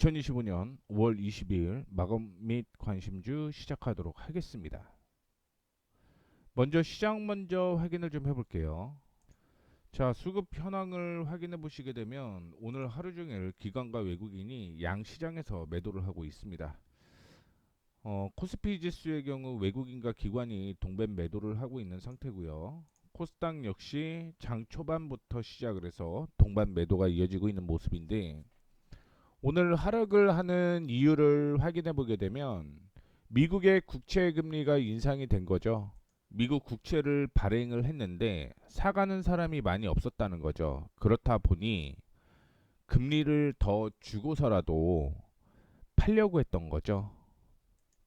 2025년 5월 22일 마감 및 관심주 시작하도록 하겠습니다. 먼저 시장 확인을 좀 해볼게요. 자, 수급 현황을 확인해 보시게 되면 오늘 하루 종일 기관과 외국인이 양 시장에서 매도를 하고 있습니다. 코스피 지수의 경우 외국인과 기관이 동반 매도를 하고 있는 상태고요. 코스닥 역시 장 초반부터 시작을 해서 동반 매도가 이어지고 있는 모습인데, 오늘 하락을 하는 이유를 확인해 보게 되면 미국의 국채 금리가 인상이 된 거죠. 미국 국채를 발행을 했는데 사가는 사람이 많이 없었다는 거죠. 그렇다 보니 금리를 더 주고서라도 팔려고 했던 거죠.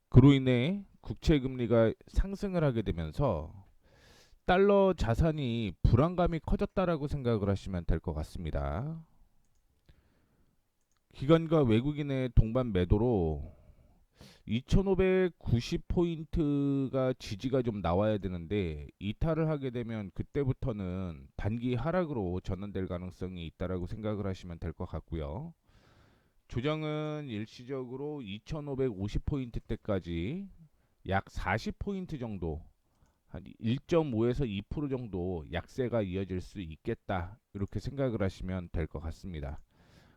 그로 인해 국채 금리가 상승을 하게 되면서 달러 자산이 불안감이 커졌다라고 생각을 하시면 될 것 같습니다. 기관과 외국인의 동반 매도로 2590포인트가 지지가 좀 나와야 되는데 이탈을 하게 되면 그때부터는 단기 하락으로 전환될 가능성이 있다라고 생각을 하시면 될 것 같고요. 조정은 일시적으로 2550포인트대까지 약 40포인트 정도, 한 1.5에서 2% 정도 약세가 이어질 수 있겠다, 이렇게 생각을 하시면 될 것 같습니다.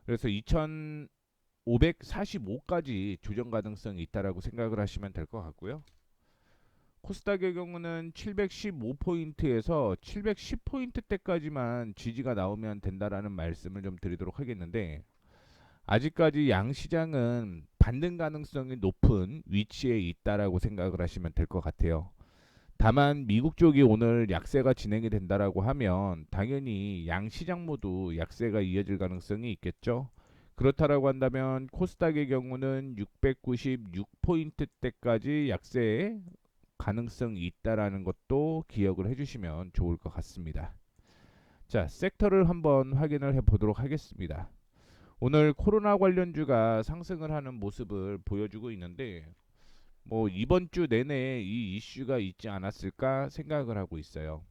그래서 2545까지 조정 가능성이 있다라고 생각을 하시면 될 것 같고요. 코스닥의 경우는 715포인트에서 710포인트대까지만 지지가 나오면 된다라는 말씀을 좀 드리도록 하겠는데, 아직까지 양시장은 반등 가능성이 높은 위치에 있다라고 생각을 하시면 될 것 같아요. 다만 미국 쪽이 오늘 약세가 진행이 된다라고 하면 당연히 양시장 모두 약세가 이어질 가능성이 있겠죠. 그렇다라고 한다면 코스닥의 경우는 696포인트대까지 약세의 가능성이 있다라는 것도 기억을 해주시면 좋을 것 같습니다. 자, 섹터를 한번 확인을 해보도록 하겠습니다. 오늘 코로나 관련주가 상승을 하는 모습을 보여주고 있는데, 이번 주 내내 이 이슈가 있지 않았을까 생각을 하고 있어요.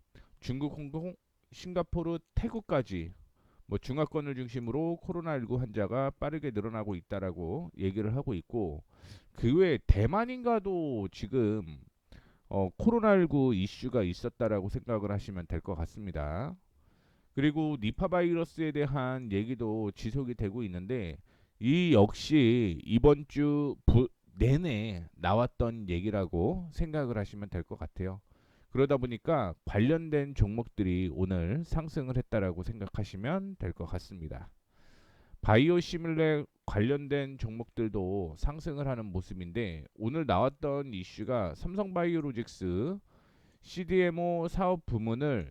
중국, 홍콩, 싱가포르, 태국까지 중화권을 중심으로 코로나19 환자가 빠르게 늘어나고 있다라고 얘기를 하고 있고, 그 외에 대만인가도 지금 코로나19 이슈가 있었다라고 생각을 하시면 될 것 같습니다. 그리고 니파 바이러스에 대한 얘기도 지속이 되고 있는데, 이 역시 이번 주 내내 나왔던 얘기라고 생각을 하시면 될 것 같아요. 그러다 보니까 관련된 종목들이 오늘 상승을 했다라고 생각하시면 될 것 같습니다. 바이오 시뮬레 관련된 종목들도 상승을 하는 모습인데, 오늘 나왔던 이슈가 삼성바이오로직스 CDMO 사업 부문을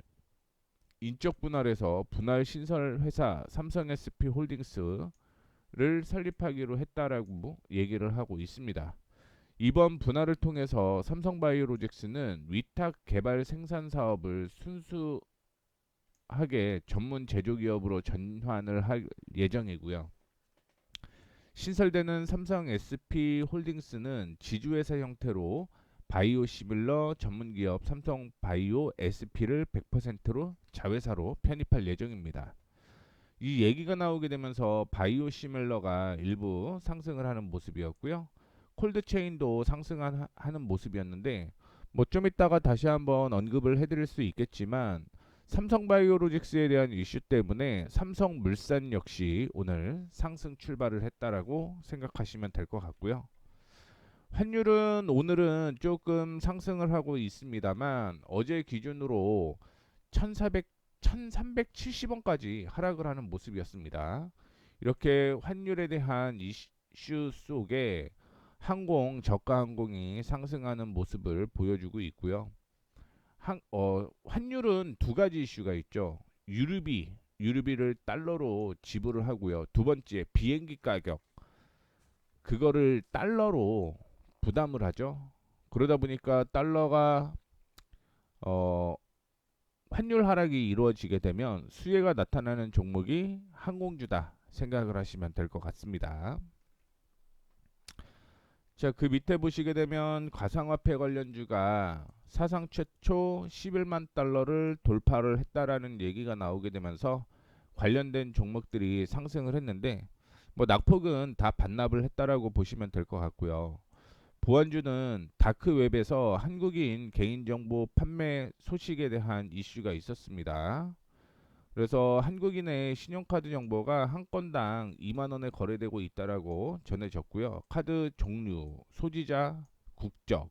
인적 분할해서 분할 신설 회사 삼성 SP 홀딩스를 설립하기로 했다라고 얘기를 하고 있습니다. 이번 분할을 통해서 삼성바이오로직스는 위탁 개발 생산 사업을 순수하게 전문 제조 기업으로 전환을 할 예정이고요. 신설되는 삼성 SP 홀딩스는 지주회사 형태로 바이오 시밀러 전문 기업 삼성 바이오 SP를 100%로 자회사로 편입할 예정입니다. 이 얘기가 나오게 되면서 바이오 시밀러가 일부 상승을 하는 모습이었고요. 콜드체인도 상승하는 모습이었는데, 좀 이따가 다시 한번 언급을 해드릴 수 있겠지만, 삼성바이오로직스에 대한 이슈 때문에 삼성물산 역시 오늘 상승 출발을 했다라고 생각하시면 될 것 같고요. 환율은 오늘은 조금 상승을 하고 있습니다만 어제 기준으로 1370원까지 하락을 하는 모습이었습니다. 이렇게 환율에 대한 이슈 속에 저가 항공이 상승하는 모습을 보여주고 있고요. 환율은 두 가지 이슈가 있죠. 유류비를 달러로 지불을 하고요. 두 번째, 비행기 가격, 그거를 달러로 부담을 하죠. 그러다 보니까 달러가 어, 환율 하락이 이루어지게 되면 수혜가 나타나는 종목이 항공주다 생각을 하시면 될 것 같습니다. 자, 그 밑에 보시게 되면 가상화폐 관련주가 사상 최초 11만 달러를 돌파를 했다라는 얘기가 나오게 되면서 관련된 종목들이 상승을 했는데, 뭐 낙폭은 다 반납을 했다라고 보시면 될 것 같고요. 보안주는 다크웹에서 한국인 개인정보 판매 소식에 대한 이슈가 있었습니다. 그래서 한국인의 신용카드 정보가 한 건당 2만 원에 거래되고 있다라고 전해졌고요. 카드 종류, 소지자, 국적,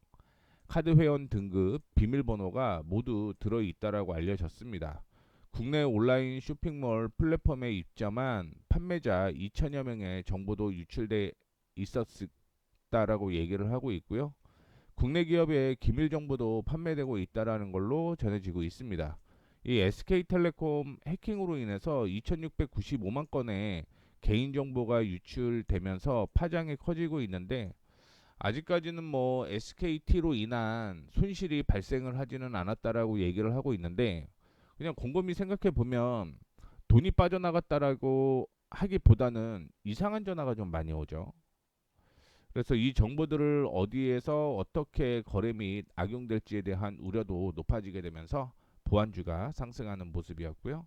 카드 회원 등급, 비밀번호가 모두 들어 있다라고 알려졌습니다. 국내 온라인 쇼핑몰 플랫폼에 입점한 판매자 2천여 명의 정보도 유출돼 있었다라고 얘기를 하고 있고요. 국내 기업의 기밀 정보도 판매되고 있다라는 걸로 전해지고 있습니다. 이 SK텔레콤 해킹으로 인해서 2,695만 건의 개인 정보가 유출되면서 파장이 커지고 있는데 아직까지는 뭐 SKT로 인한 손실이 발생을 하지는 않았다라고 얘기를 하고 있는데 그냥 곰곰이 생각해 보면 돈이 빠져나갔다라고 하기보다는 이상한 전화가 좀 많이 오죠. 그래서 이 정보들을 어디에서 어떻게 거래 및 악용될지에 대한 우려도 높아지게 되면서 보안주가 상승하는 모습이었고요.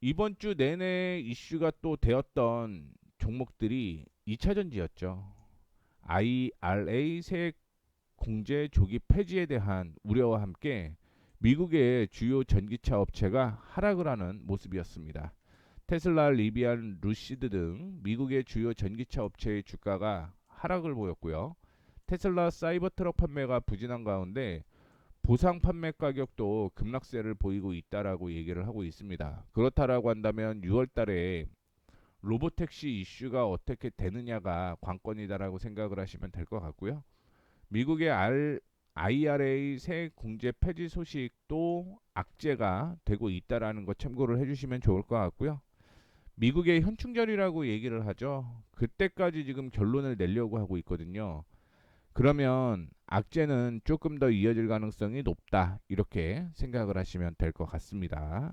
이번 주 내내 이슈가 또 되었던 종목들이 2차전지였죠. IRA 세액 공제 조기 폐지에 대한 우려와 함께 미국의 주요 전기차 업체가 하락을 하는 모습이었습니다. 테슬라, 리비안, 루시드 등 미국의 주요 전기차 업체의 주가가 하락을 보였고요. 테슬라 사이버트럭 판매가 부진한 가운데 보상 판매 가격도 급락세를 보이고 있다라고 얘기를 하고 있습니다. 그렇다라고 한다면 6월 달에 로보택시 이슈가 어떻게 되느냐가 관건이다라고 생각을 하시면 될 것 같고요. 미국의 IRA 세액 공제 폐지 소식도 악재가 되고 있다라는 것 참고를 해주시면 좋을 것 같고요. 미국의 현충절이라고 얘기를 하죠. 그때까지 지금 결론을 내려고 하고 있거든요. 그러면 악재는 조금 더 이어질 가능성이 높다. 이렇게 생각을 하시면 될 것 같습니다.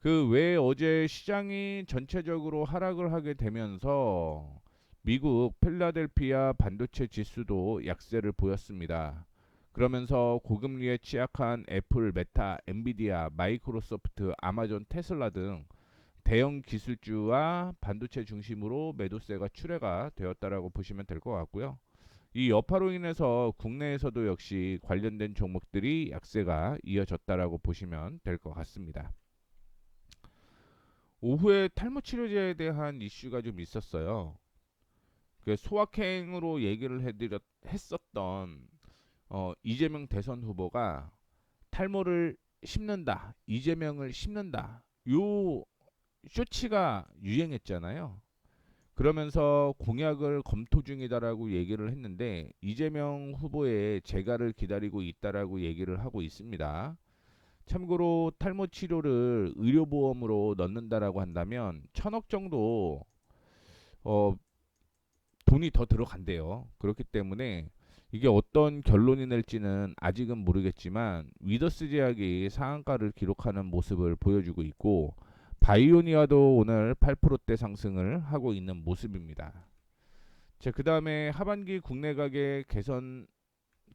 그 외에 어제 시장이 전체적으로 하락을 하게 되면서 미국 필라델피아 반도체 지수도 약세를 보였습니다. 그러면서 고금리에 취약한 애플, 메타, 엔비디아, 마이크로소프트, 아마존, 테슬라 등 대형 기술주와 반도체 중심으로 매도세가 출회가 되었다라고 보시면 될 것 같고요. 이 여파로 인해서 국내에서도 역시 관련된 종목들이 약세가 이어졌다라고 보시면 될 것 같습니다. 오후에 탈모 치료제에 대한 이슈가 좀 있었어요. 그 소확행으로 얘기를 했었던 이재명 대선 후보가 탈모를 심는다, 이재명을 심는다. 요 쇼치가 유행했잖아요. 그러면서 공약을 검토 중이다라고 얘기를 했는데 이재명 후보의 재가를 기다리고 있다라고 얘기를 하고 있습니다. 참고로 탈모 치료를 의료보험으로 넣는다라고 한다면 1,000억 정도 어, 돈이 더 들어간대요. 그렇기 때문에 이게 어떤 결론이 낼지는 아직은 모르겠지만 위더스 제약이 상한가를 기록하는 모습을 보여주고 있고 바이오니아도 오늘 8%대 상승을 하고 있는 모습입니다. 자, 그 다음에 하반기 국내 가격 개선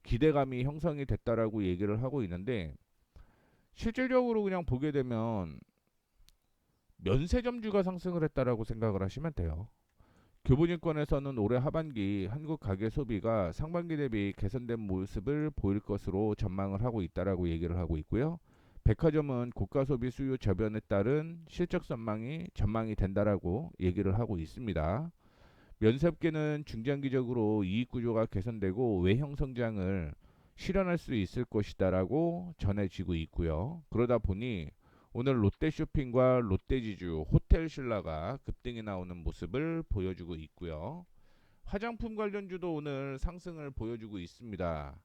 기대감이 형성이 됐다라고 얘기를 하고 있는데 실질적으로 그냥 보게 되면 면세점주가 상승을 했다라고 생각을 하시면 돼요. 교보증권에서는 올해 하반기 한국 가계 소비가 상반기 대비 개선된 모습을 보일 것으로 전망을 하고 있다라고 얘기를 하고 있고요. 백화점은 고가 소비 수요 저변에 따른 실적 전망이 된다라고 얘기를 하고 있습니다. 면세업계는 중장기적으로 이익 구조가 개선되고 외형 성장을 실현할 수 있을 것이다라고 전해지고 있고요. 그러다 보니 오늘 롯데쇼핑과 롯데지주, 호텔신라가 급등이 나오는 모습을 보여주고 있고요. 화장품 관련주도 오늘 상승을 보여주고 있습니다.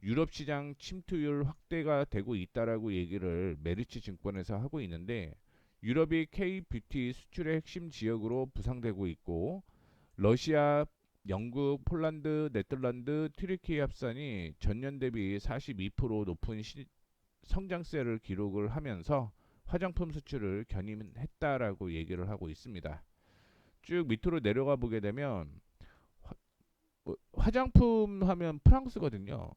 유럽 시장 침투율 확대가 되고 있다라고 얘기를 메리츠 증권에서 하고 있는데 유럽이 K-뷰티 수출의 핵심 지역으로 부상되고 있고 러시아, 영국, 폴란드, 네덜란드, 튀르키예 합산이 전년 대비 42% 높은 성장세를 기록을 하면서 화장품 수출을 견인했다라고 얘기를 하고 있습니다. 쭉 밑으로 내려가 보게 되면 화장품 하면 프랑스거든요.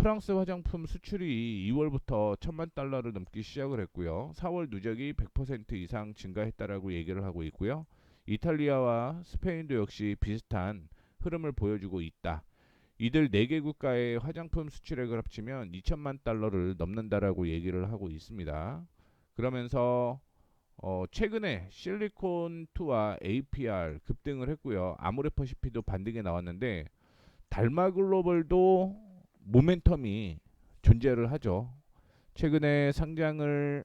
프랑스 화장품 수출이 2월부터 1천만 달러를 넘기 시작을 했고요. 4월 누적이 100% 이상 증가했다라고 얘기를 하고 있고요. 이탈리아와 스페인도 역시 비슷한 흐름을 보여주고 있다. 이들 4개 국가의 화장품 수출액을 합치면 2천만 달러를 넘는다라고 얘기를 하고 있습니다. 그러면서 최근에 실리콘2와 APR 급등을 했고요. 아모레퍼시피도 반등에 나왔는데 달마글로벌도 모멘텀이 존재를 하죠. 최근에 상장을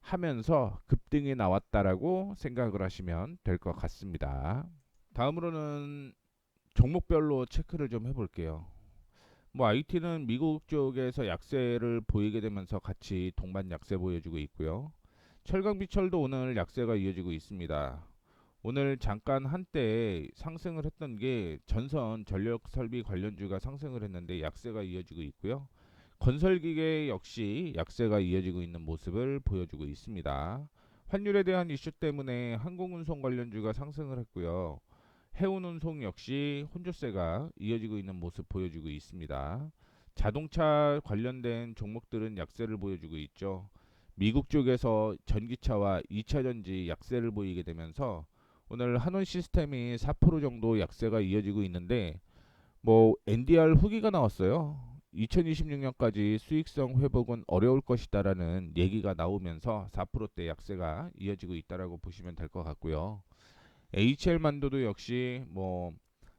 하면서 급등이 나왔다라고 생각을 하시면 될 것 같습니다. 다음으로는 종목별로 체크를 좀 해볼게요. 뭐 IT는 미국 쪽에서 약세를 보이게 되면서 같이 동반 약세 보여주고 있고요. 철강비철도 오늘 약세가 이어지고 있습니다. 오늘 잠깐 한때 상승을 했던 게 전선 전력설비 관련주가 상승을 했는데 약세가 이어지고 있고요. 건설기계 역시 약세가 이어지고 있는 모습을 보여주고 있습니다. 환율에 대한 이슈 때문에 항공운송 관련주가 상승을 했고요. 해운운송 역시 혼조세가 이어지고 있는 모습 보여주고 있습니다. 자동차 관련된 종목들은 약세를 보여주고 있죠. 미국 쪽에서 전기차와 2차전지 약세를 보이게 되면서 오늘 한원 시스템이 4% 정도 약세가 이어지고 있는데 뭐 NDR 후기가 나왔어요. 2026년까지 수익성 회복은 어려울 것이다라는 얘기가 나오면서 4%대 약세가 이어지고 있다라고 보시면 될 것 같고요. HL만도도 역시 뭐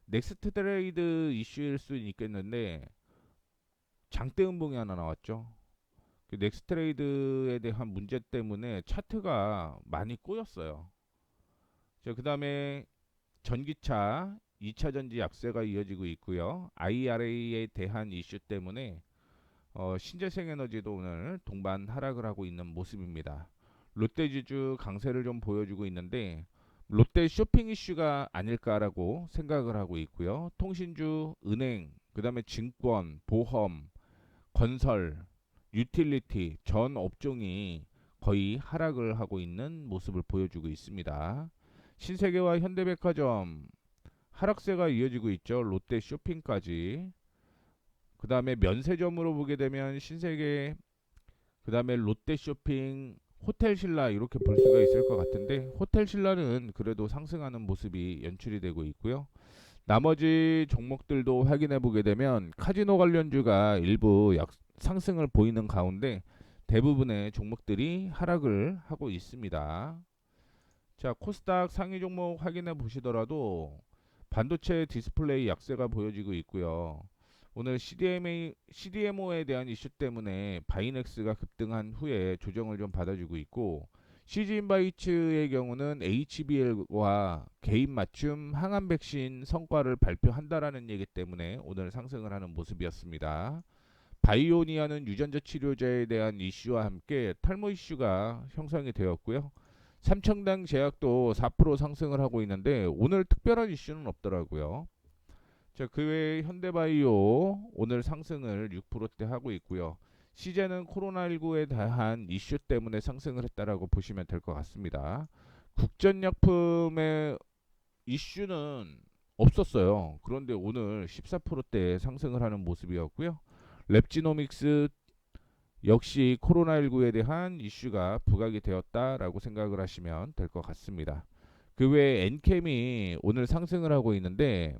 넥스트 트레이드 이슈일 수 있겠는데 장대 음봉이 하나 나왔죠. 그 넥스트 트레이드에 대한 문제 때문에 차트가 많이 꼬였어요. 자, 그다음에 전기차 2차 전지 약세가 이어지고 있고요. IRA에 대한 이슈 때문에 신재생에너지도 오늘 동반 하락을 하고 있는 모습입니다. 롯데지주 강세를 좀 보여주고 있는데 롯데 쇼핑 이슈가 아닐까라고 생각을 하고 있고요. 통신주, 은행, 그다음에 증권, 보험, 건설, 유틸리티 전 업종이 거의 하락을 하고 있는 모습을 보여주고 있습니다. 신세계와 현대백화점 하락세가 이어지고 있죠. 롯데 쇼핑까지. 그 다음에 면세점으로 보게 되면 신세계, 그 다음에 롯데 쇼핑, 호텔신라 이렇게 볼 수가 있을 것 같은데 호텔신라는 그래도 상승하는 모습이 연출이 되고 있고요. 나머지 종목들도 확인해 보게 되면 카지노 관련주가 일부 상승을 보이는 가운데 대부분의 종목들이 하락을 하고 있습니다. 자, 코스닥 상위 종목 확인해 보시더라도 반도체 디스플레이 약세가 보여지고 있고요. 오늘 CDMO에 대한 이슈 때문에 바이넥스가 급등한 후에 조정을 좀 받아주고 있고 시즈인바이츠의 경우는 HBL과 개인 맞춤 항암 백신 성과를 발표한다라는 얘기 때문에 오늘 상승을 하는 모습이었습니다. 바이오니아는 유전자 치료제에 대한 이슈와 함께 탈모 이슈가 형성이 되었고요. 삼청당 제약도 4% 상승을 하고 있는데 오늘 특별한 이슈는 없더라고요. 자, 그 외에 현대바이오 오늘 상승을 6%대 하고 있고요. 시제는 코로나19에 대한 이슈 때문에 상승을 했다라고 보시면 될 것 같습니다. 국전약품의 이슈는 없었어요. 그런데 오늘 14%대 상승을 하는 모습이었고요. 랩지노믹스 역시 코로나19에 대한 이슈가 부각이 되었다라고 생각을 하시면 될 것 같습니다. 그 외에 엔캠이 오늘 상승을 하고 있는데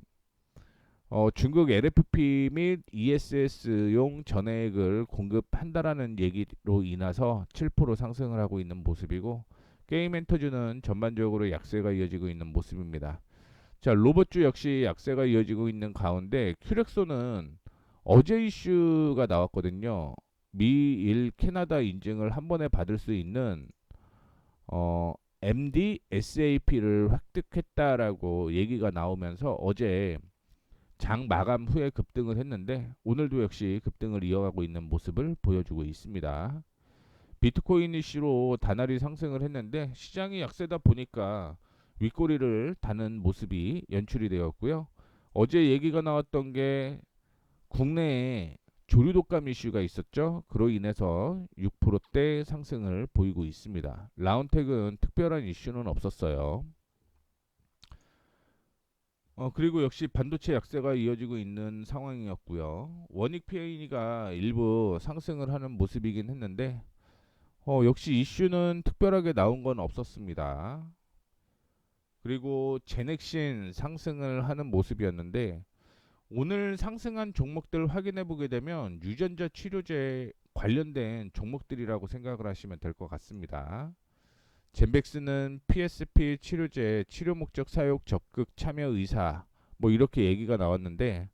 중국 LFP 및 ESS용 전해액을 공급한다라는 얘기로 인해서 7% 상승을 하고 있는 모습이고 게임 엔터주는 전반적으로 약세가 이어지고 있는 모습입니다. 자, 로봇주 역시 약세가 이어지고 있는 가운데 큐렉소는 어제 이슈가 나왔거든요. 미일 캐나다 인증을 한 번에 받을 수 있는 MD SAP를 획득했다라고 얘기가 나오면서 어제 장 마감 후에 급등을 했는데 오늘도 역시 급등을 이어가고 있는 모습을 보여주고 있습니다. 비트코인 이슈로 다날이 상승을 했는데 시장이 약세다 보니까 윗꼬리를 다는 모습이 연출이 되었고요. 어제 얘기가 나왔던 게 국내에 조류 독감 이슈가 있었죠. 그로 인해서 6%대 상승을 보이고 있습니다. 라운텍은 특별한 이슈는 없었어요. 그리고 역시 반도체 약세가 이어지고 있는 상황이었고요. 원익 PA가 일부 상승을 하는 모습이긴 했는데 역시 이슈는 특별하게 나온 건 없었습니다. 그리고 제넥신 상승을 하는 모습이었는데 오늘 상승한 종목들 확인해 보게 되면 유전자 치료제 관련된 종목들이라고 생각을 하시면 될 것 같습니다. 젠백스는 PSP 치료제 치료 목적 사용 적극 참여 의사 뭐 이렇게 얘기가 나왔는데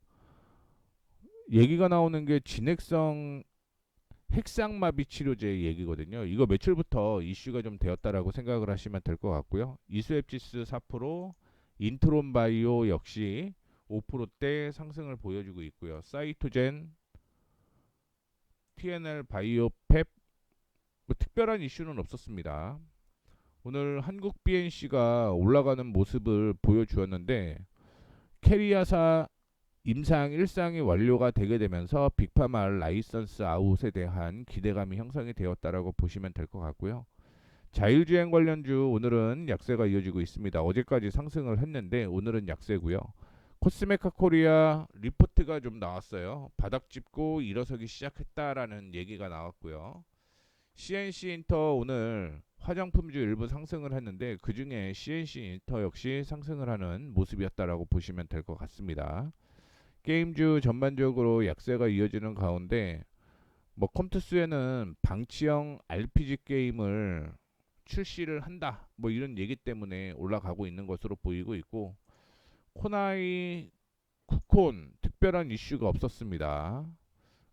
얘기가 나오는 게 진행성 핵상마비 치료제 얘기거든요. 이거 며칠부터 이슈가 좀 되었다라고 생각을 하시면 될 것 같고요. 이수앱지스 4%, 인트론 바이오 역시 5%대 상승을 보여주고 있고요. 사이토젠, TNL 바이오펩 뭐 특별한 이슈는 없었습니다. 오늘 한국 BNC가 올라가는 모습을 보여주었는데 캐리아사 임상 1상이 완료가 되게 되면서 빅파마 라이선스 아웃에 대한 기대감이 형성이 되었다라고 보시면 될 것 같고요. 자율주행 관련주 오늘은 약세가 이어지고 있습니다. 어제까지 상승을 했는데 오늘은 약세고요. 코스메카 코리아 리포트가 좀 나왔어요. 바닥 짚고 일어서기 시작했다라는 얘기가 나왔고요. CNC 인터 오늘 화장품주 일부 상승을 했는데 그 중에 CNC 인터 역시 상승을 하는 모습이었다라고 보시면 될 것 같습니다. 게임주 전반적으로 약세가 이어지는 가운데 뭐 컴투스에는 방치형 RPG 게임을 출시를 한다 뭐 이런 얘기 때문에 올라가고 있는 것으로 보이고 있고 코나이 쿠콘 특별한 이슈가 없었습니다.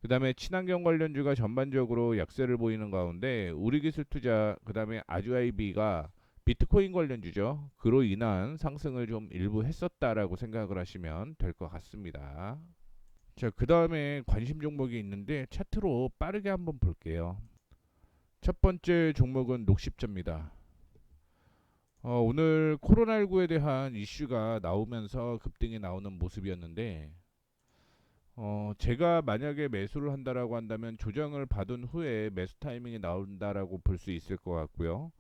그 다음에 친환경 관련주가 전반적으로 약세를 보이는 가운데 우리기술투자 그 다음에 아주아이비가 비트코인 관련주죠. 그로 인한 상승을 좀 일부 했었다라고 생각을 하시면 될 것 같습니다. 자, 그 다음에 관심 종목이 있는데 차트로 빠르게 한번 볼게요. 첫 번째 종목은 녹십자입니다. 오늘 코로나19에 대한 이슈가 나오면서 급등이 나오는 모습이었는데 제가 만약에 매수를 한다라고 한다면 조정을 받은 후에 매수 타이밍이 나온다라고 볼 수 있을 것 같고요.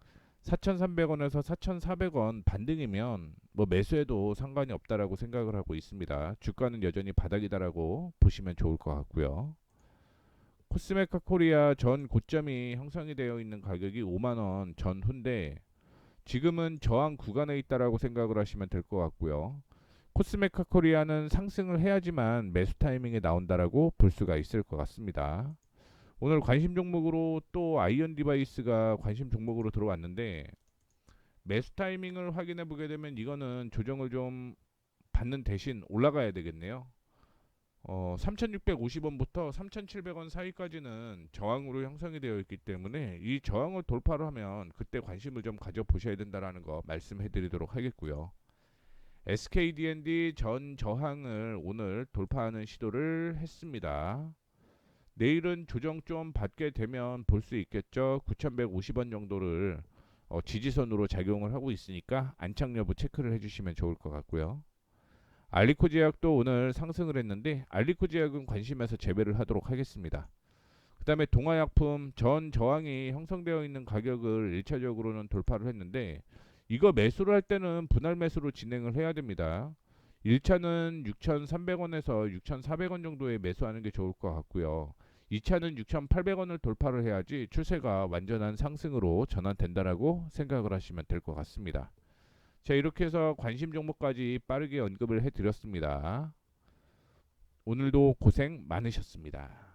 4,300원에서 4,400원 반등이면 뭐 매수해도 상관이 없다라고 생각을 하고 있습니다. 주가는 여전히 바닥이다라고 보시면 좋을 것 같고요. 코스메카 코리아 전 고점이 형성이 되어 있는 가격이 5만원 전후인데 지금은 저항 구간에 있다라고 생각을 하시면 될 것 같고요. 코스메카 코리아는 상승을 해야지만 매수 타이밍에 나온다라고 볼 수가 있을 것 같습니다. 오늘 관심 종목으로 또 아이언 디바이스가 관심 종목으로 들어왔는데 매수 타이밍을 확인해 보게 되면 이거는 조정을 좀 받는 대신 올라가야 되겠네요. 3,650원부터 3,700원 사이까지는 저항으로 형성이 되어 있기 때문에 이 저항을 돌파를 하면 그때 관심을 좀 가져 보셔야 된다라는 거 말씀해 드리도록 하겠고요. SKD&D 전 저항을 오늘 돌파하는 시도를 했습니다. 내일은 조정 좀 받게 되면 볼 수 있겠죠. 9,150원 정도를 지지선으로 작용을 하고 있으니까 안착 여부 체크를 해주시면 좋을 것 같고요. 알리코 제약도 오늘 상승을 했는데 알리코 제약은 관심에서 재배를 하도록 하겠습니다. 그 다음에 동아약품 전 저항이 형성되어 있는 가격을 1차적으로는 돌파를 했는데 이거 매수를 할 때는 분할 매수로 진행을 해야 됩니다. 1차는 6,300원에서 6,400원 정도에 매수하는 게 좋을 것 같고요. 2차는 6,800원을 돌파를 해야지 추세가 완전한 상승으로 전환된다라고 생각을 하시면 될 것 같습니다. 자, 이렇게 해서 관심 종목까지 빠르게 언급을 해드렸습니다. 오늘도 고생 많으셨습니다.